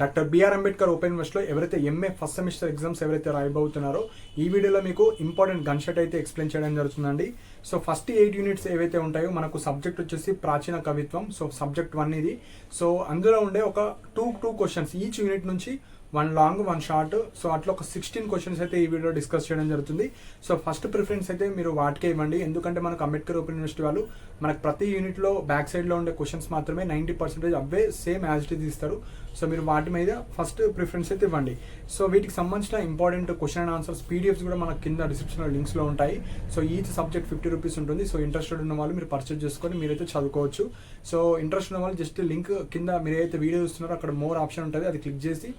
Doctor BR Ambedkar open యూనివర్సిటీలో ఎవరైతే MA first semester exams ఎవరైతే రాయబోతున్నారో ఈ వీడియోలో మీకు ఇంపార్టెంట్ గన్ షాట్ అయితే ఎక్స్ప్లెయిన్ చేయడం జరుగుతుందండి. సో ఫస్ట్ 8 యూనిట్స్ ఏవైతే ఉంటాయో మనకు సబ్జెక్ట్ వచ్చేసి ప్రాచీన కవిత్వం. సో సబ్జెక్ట్ 1 ఇది. సో అందులో ఉండే ఒక టూ క్వశ్చన్స్ ఈచ్ యూనిట్ నుంచి 1 లాంగ్ 1 షార్ట్. సో అట్లా ఒక 16 క్వశ్చన్స్ అయితే ఈ వీడియో డిస్కస్ చేయడం జరుగుతుంది. సో ఫస్ట్ ప్రిఫరెన్స్ అయితే మీరు వాటికే ఇవ్వండి, ఎందుకంటే మనకు అంబేద్కర్ ఓపెన్ యూనివర్సిటీ వాళ్ళు మనకు ప్రతి యూనిట్లో బ్యాక్ సైడ్లో ఉండే క్వశ్చన్స్ మాత్రమే 90% అవే సేమ్ యాజ్ ఇట్ ఈజ్ ఇస్తారు. సో మీరు వాటి మీద ఫస్ట్ ప్రిఫరెన్స్ అయితే ఇవ్వండి. సో వీటికి సంబంధించిన important question and answers PDFs కూడా మనకు కింద డిస్క్రిప్షన్లో లింక్స్లో ఉంటాయి. సో ఈచ్ సబ్జెక్ట్ 50 రూపీస్ ఉంటుంది. సో ఇంట్రెస్టెడ్ ఉన్న వాళ్ళు మీరు పర్చేజ్ చేసుకొని మీరైతే చదువుకోవచ్చు. సో ఇంట్రెస్ట్ ఉన్న వాళ్ళు జస్ట్ లింక్ కింద మీరు ఏదైతే వీడియో చూస్తున్నారో అక్కడ మోర్ ఆప్షన్ ఉంటుంది, అది క్లిక్ చేసి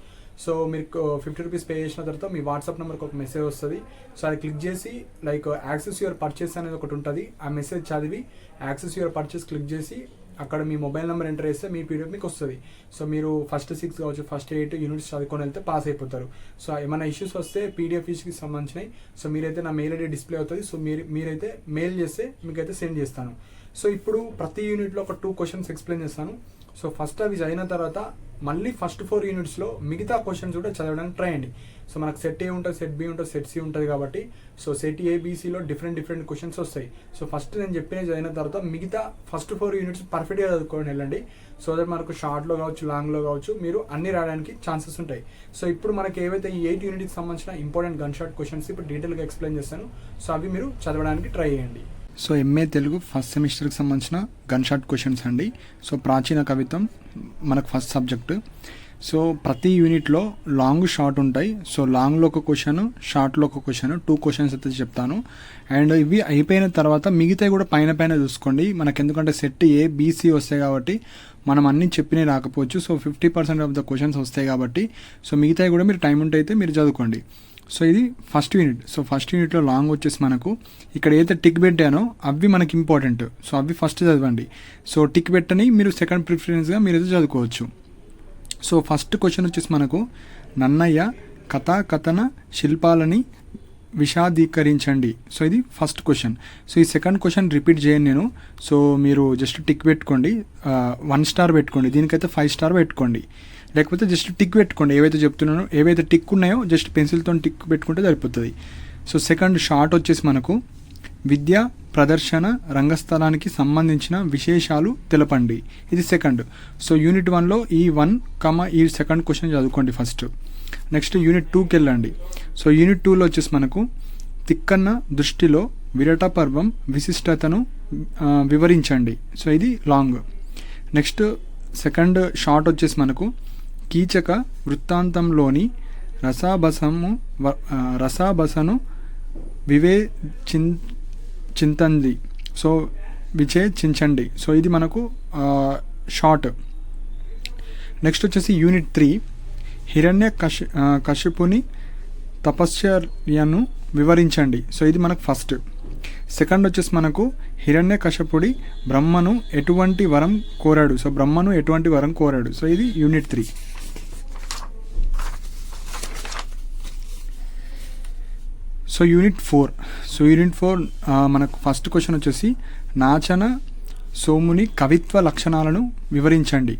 సో మీకు 50 రూపీస్ పే చేసిన తర్వాత మీ వాట్సాప్ నెంబర్కి ఒక మెసేజ్ వస్తుంది. సో అది క్లిక్ చేసి లైక్ యాక్సెస్ యువర్ పర్చేస్ అనేది ఒకటి ఉంటుంది. ఆ మెసేజ్ చదివి యాక్సెస్ యువర్ పర్చేస్ క్లిక్ చేసి అక్కడ మీ మొబైల్ నెంబర్ ఎంటర్ చేస్తే మీ పీడిఎఫ్ మీకు వస్తుంది. సో మీరు ఫస్ట్ 6 కావచ్చు, ఫస్ట్ 8 యూనిట్స్ చదువుకొని వెళ్తే పాస్ అయిపోతారు. సో ఏమైనా ఇష్యూస్ వస్తే పీడిఎఫ్ ఇష్యూకి సంబంధించినవి సో మీరైతే నా మెయిల్ ఐడి డిస్ప్లే అవుతుంది. సో మీరైతే మెయిల్ చేస్తే మీకైతే సెండ్ చేస్తాను. సో ఇప్పుడు ప్రతి యూనిట్లో ఒక 2 క్వశ్చన్స్ ఎక్స్ప్లెయిన్ చేస్తాను. సో ఫస్ట్ అవి చదివిన తర్వాత మళ్ళీ ఫస్ట్ 4 యూనిట్స్లో మిగతా క్వశ్చన్స్ కూడా చదవడానికి ట్రై అండి. సో మనకు సెట్ ఏ ఉంటుంది, సెట్ బి ఉంటుంది, సెట్ సి ఉంటుంది కాబట్టి సో సెట్ ఏబిసిలో డిఫరెంట్ క్వశ్చన్స్ వస్తాయి. సో ఫస్ట్ నేను చెప్పినవి చదివిన తర్వాత మిగతా ఫస్ట్ 4 యూనిట్స్ పర్ఫెక్ట్గా చదువుకొని వెళ్ళండి. సో దట్ మనకు షార్ట్లో కావచ్చు, లాంగ్లో కావచ్చు మీరు అన్ని రాయడానికి ఛాన్సెస్ ఉంటాయి. సో ఇప్పుడు మనకి ఏవైతే ఈ 8 యూనిట్కి సంబంధించిన ఇంపార్టెంట్ గన్ షాట్ క్వశ్చన్స్ ఇప్పుడు డీటెయిల్గా ఎక్స్ప్లెయిన్ చేస్తాను. సో అవి మీరు చదవడానికి ట్రై చేయండి. సో ఎంఏ తెలుగు ఫస్ట్ సెమిస్టర్కి సంబంధించిన గన్ షాట్ క్వశ్చన్స్ అండి. సో ప్రాచీన కవిత్వం మనకు ఫస్ట్ సబ్జెక్టు. సో ప్రతి యూనిట్లో లాంగ్ షార్ట్ ఉంటాయి. సో లాంగ్లో ఒక క్వశ్చన్, షార్ట్లో ఒక క్వశ్చన్, 2 క్వశ్చన్స్ అయితే చెప్తాను. అండ్ ఇవి అయిపోయిన తర్వాత మిగతా కూడా పైన చూసుకోండి. మనకు ఎందుకంటే సెట్ ఏ బీసీ వస్తాయి కాబట్టి మనం అన్నీ చెప్పినవి రాకపోవచ్చు. సో 50% ఆఫ్ ద క్వశ్చన్స్ వస్తాయి కాబట్టి సో మిగతాయి కూడా మీరు టైం ఉంటే అయితే మీరు చదువుకోండి. సో ఇది ఫస్ట్ యూనిట్. సో ఫస్ట్ యూనిట్లో లాంగ్ వచ్చేసి మనకు ఇక్కడ ఏదైతే టిక్ పెట్టానో అవి మనకి ఇంపార్టెంట్. సో అవి ఫస్ట్ చదవండి. సో టిక్ పెట్టని మీరు సెకండ్ ప్రిఫరెన్స్గా మీరైతే చదువుకోవచ్చు. సో ఫస్ట్ క్వశ్చన్ వచ్చేసి మనకు నన్నయ్య కథన శిల్పాలని విషాదీకరించండి. సో ఇది ఫస్ట్ క్వశ్చన్. సో ఈ సెకండ్ క్వశ్చన్ రిపీట్ చేయను నేను. సో మీరు జస్ట్ టిక్ పెట్టుకోండి, 1 స్టార్ పెట్టుకోండి, దీనికైతే 5 స్టార్ పెట్టుకోండి. లేకపోతే జస్ట్ టిక్ పెట్టుకోండి, ఏవైతే చెప్తున్నానో ఏవైతే టిక్ ఉన్నాయో జస్ట్ పెన్సిల్తో టిక్ పెట్టుకుంటే సరిపోతుంది. సో సెకండ్ షార్ట్ వచ్చేసి మనకు విద్యా ప్రదర్శన రంగస్థలానికి సంబంధించిన విశేషాలు తెలపండి. ఇది సెకండ్. సో యూనిట్ 1లో ఈ 1, ఈ సెకండ్ క్వశ్చన్ చదువుకోండి ఫస్ట్. నెక్స్ట్ యూనిట్ 2కి వెళ్ళండి. సో యూనిట్ 2లో వచ్చేసి మనకు తిక్కన్న దృష్టిలో విరట పర్వం విశిష్టతను వివరించండి. సో ఇది లాంగ్. నెక్స్ట్ సెకండ్ షార్ట్ వచ్చేసి మనకు కీచక వృత్తాంతంలోని రసాబసను చింతంది. సో విచేచించండి. సో ఇది మనకు షార్ట్. నెక్స్ట్ వచ్చేసి యూనిట్ 3 హిరణ్య కశిపుని తపశ్చర్యను వివరించండి. సో ఇది మనకు ఫస్ట్. సెకండ్ వచ్చేసి మనకు హిరణ్య కశపుడి బ్రహ్మను ఎటువంటి వరం కోరాడు. సో బ్రహ్మను ఎటువంటి వరం కోరాడు. సో ఇది unit 3. So unit 4. So unit 4 మనకు ఫస్ట్ క్వశ్చన్ వచ్చేసి నాచన సోముని కవిత్వ లక్షణాలను వివరించండి.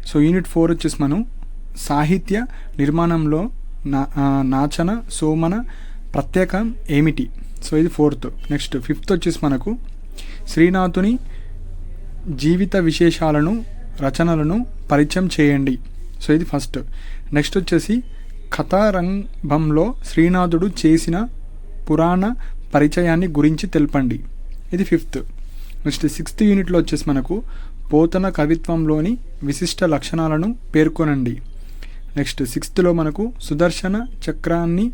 సో యూనిట్ 4 వచ్చేసి మనం సాహిత్య నిర్మాణంలో నాచన సోమన ప్రత్యేకం ఏమిటి. సో ఇది 4th. నెక్స్ట్ 5th వచ్చేసి మనకు శ్రీనాథుని జీవిత విశేషాలను రచనలను పరిచయం చేయండి. సో ఇది ఫస్ట్. నెక్స్ట్ వచ్చేసి కథారంభంలో శ్రీనాథుడు చేసిన పురాణ పరిచయాన్ని గురించి తెలపండి. ఇది 5th. నెక్స్ట్ 6th యూనిట్లో వచ్చేసి మనకు పోతన కవిత్వంలోని విశిష్ట లక్షణాలను పేర్కొనండి. నెక్స్ట్ 6thలో మనకు సుదర్శన చక్రాన్ని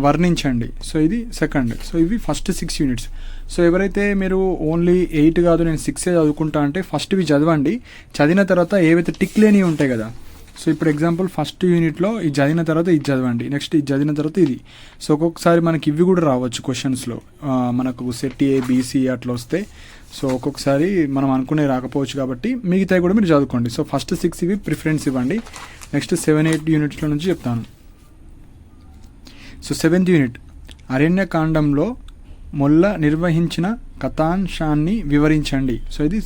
వర్ణించండి. సో ఇది సెకండ్. సో ఇవి ఫస్ట్ 6 యూనిట్స్. సో ఎవరైతే మీరు ఓన్లీ 8 కాదు నేను 6 చదువుకుంటా అంటే ఫస్ట్ ఇవి చదవండి. చదివిన తర్వాత ఏవైతే టిక్ లేనివి ఉంటాయి కదా, సో ఇప్పుడు ఎగ్జాంపుల్ ఫస్ట్ యూనిట్లో ఇది చదివిన తర్వాత ఇది చదవండి, నెక్స్ట్ ఇది చదివిన తర్వాత ఇది. సో ఒక్కొక్కసారి మనకి ఇవి కూడా రావచ్చు క్వశ్చన్స్లో, మనకు సెట్ ఏ బీసీ అట్లా వస్తే. సో ఒక్కొక్కసారి మనం అనుకునే రాకపోవచ్చు కాబట్టి మిగతాయి కూడా మీరు చదువుకోండి. సో ఫస్ట్ 6 ఇవి ప్రిఫరెన్స్ ఇవ్వండి. నెక్స్ట్ 7, 8 యూనిట్స్లో నుంచి చెప్తాను. సో 7th యూనిట్ అరణ్యకాండంలో మొల్ల నిర్వహించిన కథాంశాన్ని వివరించండి. సో ఇది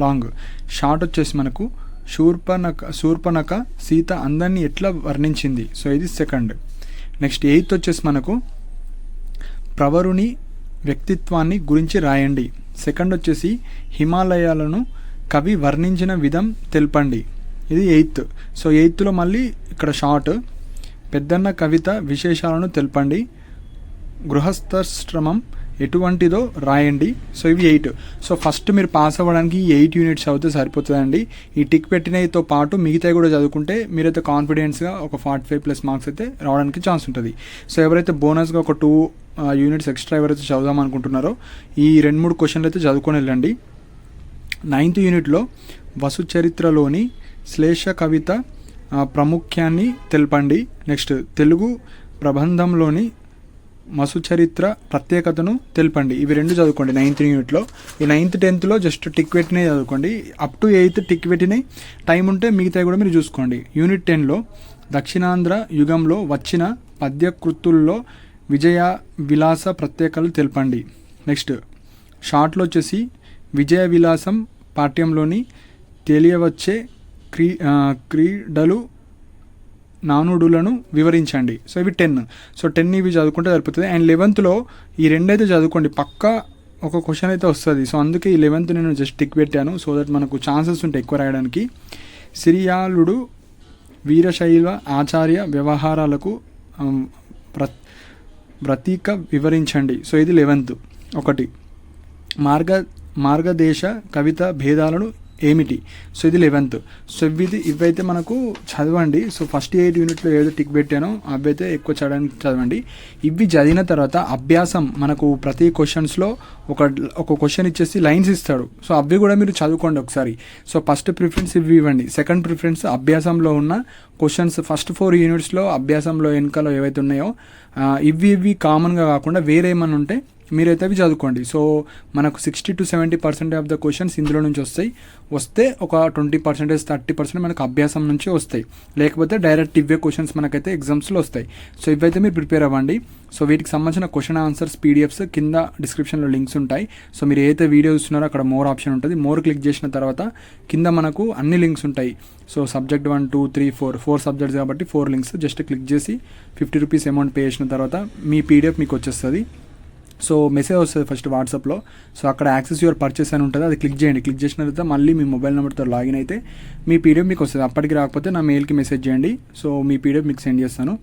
లాంగ్. షార్ట్ వచ్చేసి మనకు శూర్పణఖ సీత అందరినీ ఎట్లా వర్ణించింది. సో ఇది సెకండ్. నెక్స్ట్ 8th వచ్చేసి మనకు ప్రవరుని వ్యక్తిత్వాన్ని గురించి రాయండి. సెకండ్ వచ్చేసి హిమాలయాలను కవి వర్ణించిన విధం తెలపండి. ఇది 8th. సో 8thలో మళ్ళీ ఇక్కడ షార్ట్ పెద్దన్న కవిత విశేషాలను తెలపండి. గృహస్థాశ్రమం ఎటువంటిదో రాయండి. సో ఇవి 8. సో ఫస్ట్ మీరు పాస్ అవ్వడానికి 8 యూనిట్స్ అవుతే సరిపోతుందండి. ఈ టిక్ పెట్టినతో పాటు మిగతా కూడా చదువుకుంటే మీరైతే కాన్ఫిడెన్స్గా ఒక 45+ మార్క్స్ అయితే రావడానికి ఛాన్స్ ఉంటుంది. సో ఎవరైతే బోనస్గా ఒక 2 యూనిట్స్ ఎక్స్ట్రా ఎవరైతే చదువుదాం అనుకుంటున్నారో ఈ 2-3 క్వశ్చన్లు అయితే చదువుకొని వెళ్ళండి. 9th యూనిట్లో వసు చరిత్రలోని శ్లేష కవిత ప్రాముఖ్యాన్ని తెలపండి. నెక్స్ట్ తెలుగు ప్రబంధంలోని మసు చరిత్ర ప్రత్యేకతను తెలపండి. ఇవి 2 చదువుకోండి 9th యూనిట్లో. ఈ 9th 10thలో జస్ట్ టిక్ పెట్టినవి చదువుకోండి. అప్ టు 8th టిక్ పెట్టినవి టైం ఉంటే మిగతా కూడా మీరు చూసుకోండి. యూనిట్ 10లో దక్షిణాంధ్ర యుగంలో వచ్చిన పద్యకృతుల్లో విజయ విలాస ప్రత్యేకతలు తెలపండి. నెక్స్ట్ షార్ట్లో వచ్చేసి విజయ విలాసం పాఠ్యంలోని తెలియవచ్చే క్రీడలు నానుడులను వివరించండి. సో ఇవి 10. సో 10 ఇవి చదువుకుంటే సరిపోతుంది. అండ్ 11thలో ఈ 2 అయితే చదువుకోండి. పక్కా ఒక క్వశ్చన్ అయితే వస్తుంది. సో అందుకే ఈ 11th నేను జస్ట్ టిక్ పెట్టాను. సో దట్ మనకు ఛాన్సెస్ ఉంటాయి ఎక్కువ రాయడానికి. సిరియాలుడు వీరశైవ ఆచార్య వ్యవహారాలకు ప్రతీక వివరించండి. సో ఇది 11th. 1 మార్గదేశ కవిత భేదాలను ఏమిటి. సో ఇది 11th. సో ఇవైతే మనకు చదవండి. సో ఫస్ట్ 8 యూనిట్లో ఏదో టిక్ పెట్టానో అవైతే ఎక్కువ చదవండి. ఇవి చదివిన తర్వాత అభ్యాసం మనకు ప్రతి క్వశ్చన్స్లో ఒక క్వశ్చన్ ఇచ్చేసి లైన్స్ ఇస్తాడు. సో అవి కూడా మీరు చదువుకోండి ఒకసారి. సో ఫస్ట్ ప్రిఫరెన్స్ ఇవి ఇవ్వండి. సెకండ్ ప్రిఫరెన్స్ అభ్యాసంలో ఉన్న క్వశ్చన్స్. ఫస్ట్ 4 యూనిట్స్లో అభ్యాసంలో వెనకాల ఏవైతే ఉన్నాయో ఇవి కామన్గా కాకుండా వేరే ఏమన్నా ఉంటే మీరైతే అవి చదువుకోండి. సో మనకు 60 to 70% ఆఫ్ ద క్వశ్చన్స్ ఇందులో నుంచి వస్తే ఒక 20% 30% మనకు అభ్యాసం నుంచి వస్తాయి. లేకపోతే డైరెక్ట్ ఇవే క్వశ్చన్స్ మనకైతే ఎగ్జామ్స్లో వస్తాయి. సో ఇవైతే మీరు ప్రిపేర్ అవ్వండి. సో వీటికి సంబంధించిన క్వశ్చన్ ఆన్సర్స్ PDFs కింద డిస్క్రిప్షన్లో లింక్స్ ఉంటాయి. సో మీరు ఏదైతే వీడియో చూస్తున్నారో అక్కడ మోర్ ఆప్షన్ ఉంటుంది. మోర్ క్లిక్ చేసిన తర్వాత కింద మనకు అన్ని లింక్స్ ఉంటాయి. సో సబ్జెక్ట్ 1, 2, 3, 4 సబ్జెక్ట్స్ కాబట్టి 4 లింక్స్ జస్ట్ క్లిక్ చేసి 50 రూపీస్ అమౌంట్ పే చేసిన తర్వాత మీ PDF మీకు వచ్చేస్తుంది. సో మెసేజ్ వస్తుంది ఫస్ట్ వాట్సాప్లో. సో అక్కడ యాక్సెస్ యువర్ పర్చేస్ అని ఉంటుంది. అది క్లిక్ చేయండి. క్లిక్ చేసిన తర్వాత మళ్ళీ మీ మొబైల్ నెంబర్తో లాగిన్ అయితే మీ PDF మీకు వస్తుంది. అప్పటికి రాకపోతే నా మెయిల్కి మెసేజ్ చేయండి. సో మీ PDF మీకు సెండ్ చేస్తాను.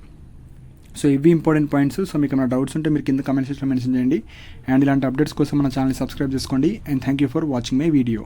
సో ఇవి ఇంపార్టెంట్ పాయింట్స్. సో మీకు ఏమైనా డౌట్స్ ఉంటే మీరు కింద కామెంట్ సెక్షన్లో మెన్షన్ చేయండి. అండ్ ఇలాంటి అప్డేట్స్ కోసం మన ఛానల్ని సబ్స్క్రైబ్ చేసుకోండి. And thank you for watching my video.